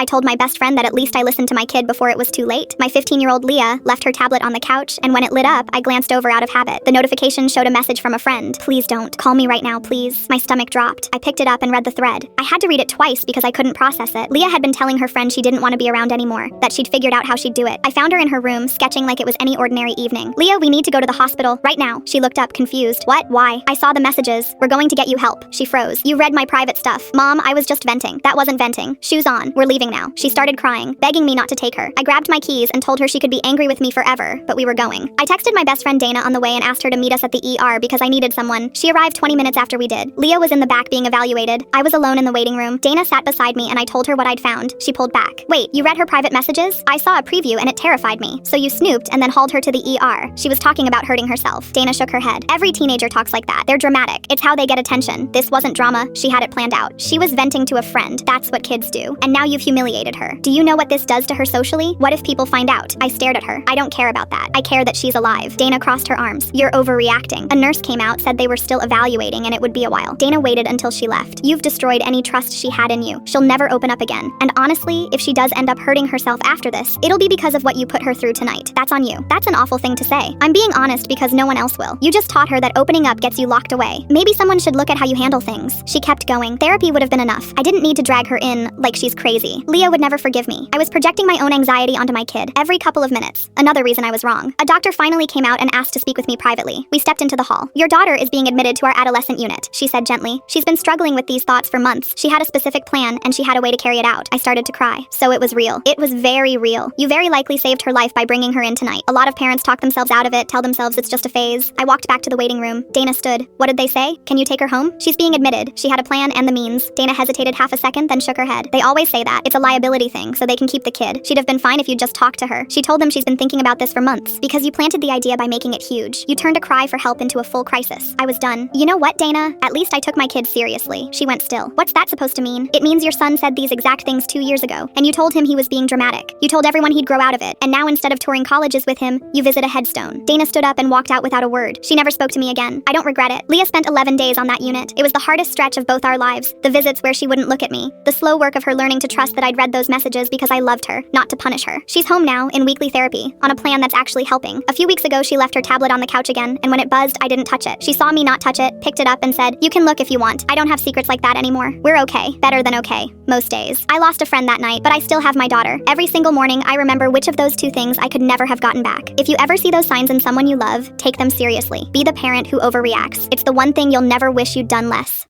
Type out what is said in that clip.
I told my best friend that at least I listened to my kid before it was too late. My 15-year-old Leah left her tablet on the couch, and when it lit up, I glanced over out of habit. The notification showed a message from a friend. Please don't. Call me right now, please. My stomach dropped. I picked it up and read the thread. I had to read it twice because I couldn't process it. Leah had been telling her friend she didn't want to be around anymore, that she'd figured out how she'd do it. I found her in her room, sketching like it was any ordinary evening. Leah, we need to go to the hospital, right now. She looked up, confused. What? Why? I saw the messages. We're going to get you help. She froze. You read my private stuff. Mom, I was just venting. That wasn't venting. Shoes on. We're leaving now. She started crying, begging me not to take her. I grabbed my keys and told her she could be angry with me forever, but we were going. I texted my best friend Dana on the way and asked her to meet us at the ER because I needed someone. She arrived 20 minutes after we did. Leah was in the back being evaluated. I was alone in the waiting room. Dana sat beside me and I told her what I'd found. She pulled back. Wait, you read her private messages? I saw a preview and it terrified me. So you snooped and then hauled her to the ER. She was talking about hurting herself. Dana shook her head. Every teenager talks like that. They're dramatic. It's how they get attention. This wasn't drama. She had it planned out. She was venting to a friend. That's what kids do. And now you've humiliated her. Do you know what this does to her socially? What if people find out? I stared at her. I don't care about that. I care that she's alive. Dana crossed her arms. You're overreacting. A nurse came out, said they were still evaluating and it would be a while. Dana waited until she left. You've destroyed any trust she had in you. She'll never open up again. And honestly, if she does end up hurting herself after this, it'll be because of what you put her through tonight. That's on you. That's an awful thing to say. I'm being honest because no one else will. You just taught her that opening up gets you locked away. Maybe someone should look at how you handle things. She kept going. Therapy would have been enough. I didn't need to drag her in like she's crazy. Leah would never forgive me. I was projecting my own anxiety onto my kid every couple of minutes. Another reason I was wrong. A doctor finally came out and asked to speak with me privately. We stepped into the hall. Your daughter is being admitted to our adolescent unit, she said gently. She's been struggling with these thoughts for months. She had a specific plan and she had a way to carry it out. I started to cry. So it was real. It was very real. You very likely saved her life by bringing her in tonight. A lot of parents talk themselves out of it, tell themselves it's just a phase. I walked back to the waiting room. Dana stood. What did they say? Can you take her home? She's being admitted. She had a plan and the means. Dana hesitated half a second, then shook her head. They always say that. It's a liability thing, so they can keep the kid. She'd have been fine if you'd just talked to her. She told them she's been thinking about this for months. Because you planted the idea by making it huge. You turned a cry for help into a full crisis. I was done. You know what, Dana? At least I took my kid seriously. She went still. What's that supposed to mean? It means your son said these exact things 2 years ago, and you told him he was being dramatic. You told everyone he'd grow out of it, and now instead of touring colleges with him, you visit a headstone. Dana stood up and walked out without a word. She never spoke to me again. I don't regret it. Leah spent 11 days on that unit. It was the hardest stretch of both our lives. The visits where she wouldn't look at me. The slow work of her learning to trust that I'd read those messages because I loved her, not to punish her. She's home now, in weekly therapy, on a plan that's actually helping. A few weeks ago, she left her tablet on the couch again, and when it buzzed, I didn't touch it. She saw me not touch it, picked it up and said, "You can look if you want. I don't have secrets like that anymore. We're okay. Better than okay. Most days." I lost a friend that night, but I still have my daughter. Every single morning, I remember which of those two things I could never have gotten back. If you ever see those signs in someone you love, take them seriously. Be the parent who overreacts. It's the one thing you'll never wish you'd done less.